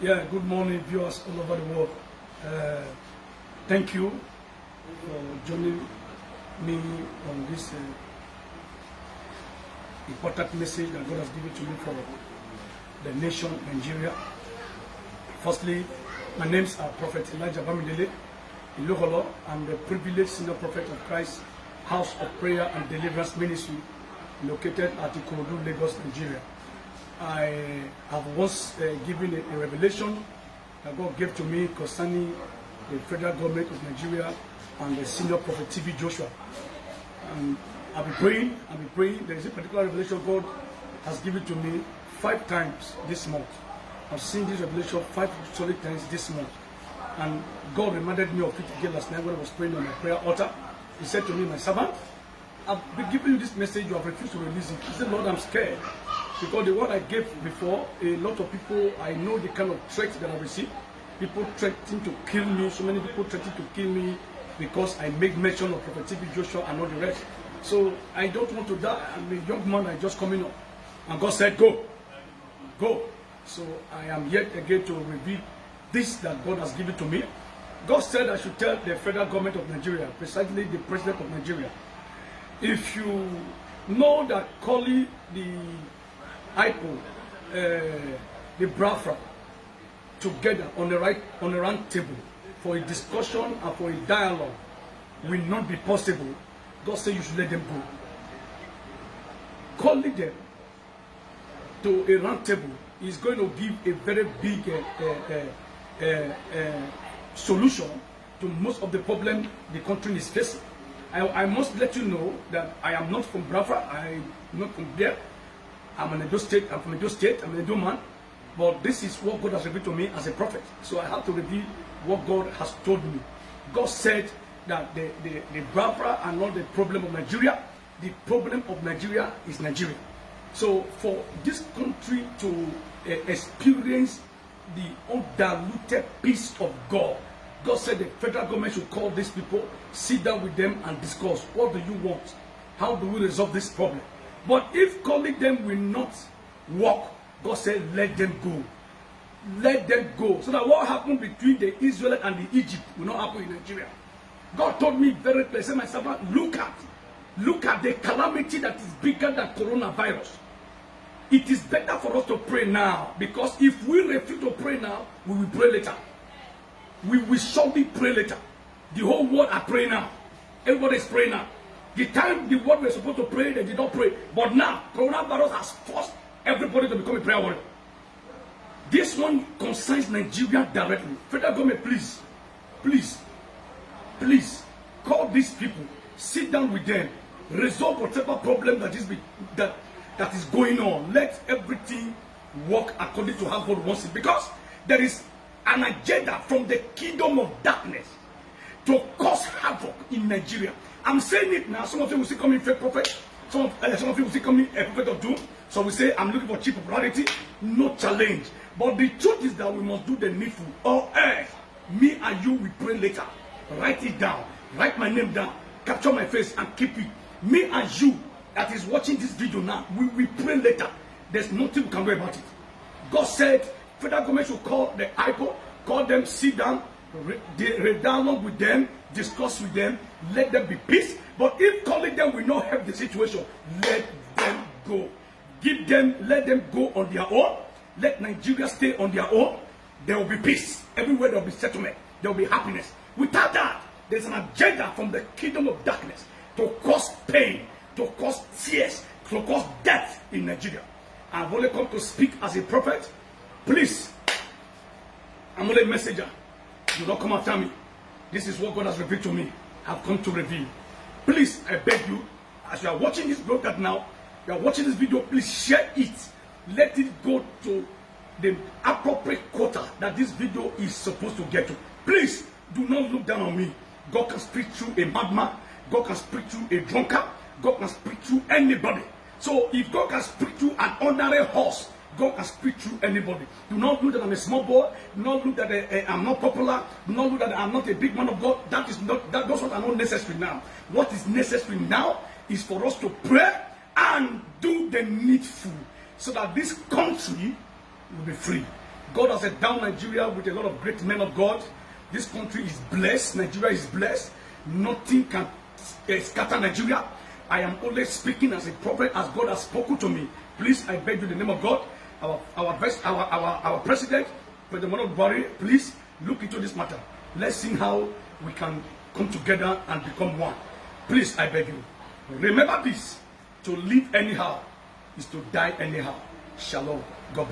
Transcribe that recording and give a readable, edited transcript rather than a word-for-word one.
Yeah, good morning, viewers all over the world. Thank you for joining me on this important message that God has given to me for the nation, Nigeria. Firstly, my names are Prophet Elijah Bamidele Iloholo. I'm the privileged senior prophet of Christ House of Prayer and Deliverance Ministry located at Ikorodu, Lagos, Nigeria. I have once given a revelation that God gave to me concerning the federal government of Nigeria and the senior prophet TV Joshua. And I'll be praying. There is a particular revelation God has given to me 5 times this month. I've seen this revelation 5 solid times this month. And God reminded me of it again last night when I was praying on my prayer altar. He said to me, my servant, I've been giving you this message, you have refused to release it. He said, Lord, I'm scared. Because the word I gave before, a lot of people, I know the kind of threats that I received. People threatening to kill me, so many people threatening to kill me because I make mention of Prophet TV Joshua and all the rest. So I don't want to die. I'm a young man, I just coming up. And God said, go. Go. So I am yet again to reveal this that God has given to me. God said I should tell the federal government of Nigeria, precisely the president of Nigeria, if you know that calling the IPO, the Biafra, together on the round table for a discussion and for a dialogue will not be possible, God said you should let them go. Calling them to a round table is going to give a very big solution to most of the problem the country is facing. I must let you know that I am not from Biafra. I'm not from there. I'm an Edo State. I'm from Edo State. I'm an Edo man. But this is what God has revealed to me as a prophet. So I have to reveal what God has told me. God said that the Biafra are not the problem of Nigeria. The problem of Nigeria is Nigeria. So for this country to experience the undiluted peace of God, God said the federal government should call these people, sit down with them and discuss. What do you want? How do we resolve this problem? But if calling them will not work, God said, let them go. Let them go. So that what happened between the Israel and the Egypt will not happen in Nigeria. God told me very clearly, my servant, look at the calamity that is bigger than coronavirus. It is better for us to pray now, because if we refuse to pray now, we will pray later. We will surely pray later. The whole world are praying now. Everybody is praying now. The time the world were supposed to pray, they did not pray. But now, coronavirus has forced everybody to become a prayer warrior. This one concerns Nigeria directly. Federal government, please, call these people, sit down with them, resolve whatever problem that is going on. Let everything work according to how God wants it. Because there is an agenda from the kingdom of darkness to cause havoc in Nigeria. I'm saying it now. Some of you will see coming fake prophet. Some of you will see coming a prophet of doom. So we say, I'm looking for cheap popularity. No challenge. But the truth is that we must do the needful. Or else, me and you will pray later. Write it down. Write my name down. Capture my face and keep it. Me and you that is watching this video now, we will pray later. There's nothing we can do about it. God said, federal government should call the IPO, call them, sit down, dialogue with them, discuss with them, let them be peace. But if calling them will not help the situation, let them go. Let them go on their own. Let Nigeria stay on their own. There will be peace. Everywhere there will be settlement. There will be happiness. Without that, there's an agenda from the kingdom of darkness to cause pain, to cause tears, to cause death in Nigeria. I've only come to speak as a prophet. Please, I'm only a messenger. Do not come after me. This is what God has revealed to me. I've come to reveal. Please, I beg you, as you are watching this broadcast now, you are watching this video, please share it. Let it go to the appropriate quota that this video is supposed to get to. Please, do not look down on me. God can speak through a madman. God can speak through a drunkard. God can speak through anybody. So if God can speak through an ordinary horse, God can speak through anybody. Do not look that I'm a small boy. Do not look that I'm not popular. Do not look that I'm not a big man of God. Those what are not necessary now. What is necessary now is for us to pray and do the needful, so that this country will be free. God has endowed Nigeria with a lot of great men of God. This country is blessed. Nigeria is blessed. Nothing can scatter Nigeria. I am only speaking as a prophet, as God has spoken to me. Please, I beg you in the name of God, our president, President Muhammadu Buhari, please look into this matter. Let's see how we can come together and become one. Please, I beg you. Remember this: to live anyhow is to die anyhow. Shalom. God bless.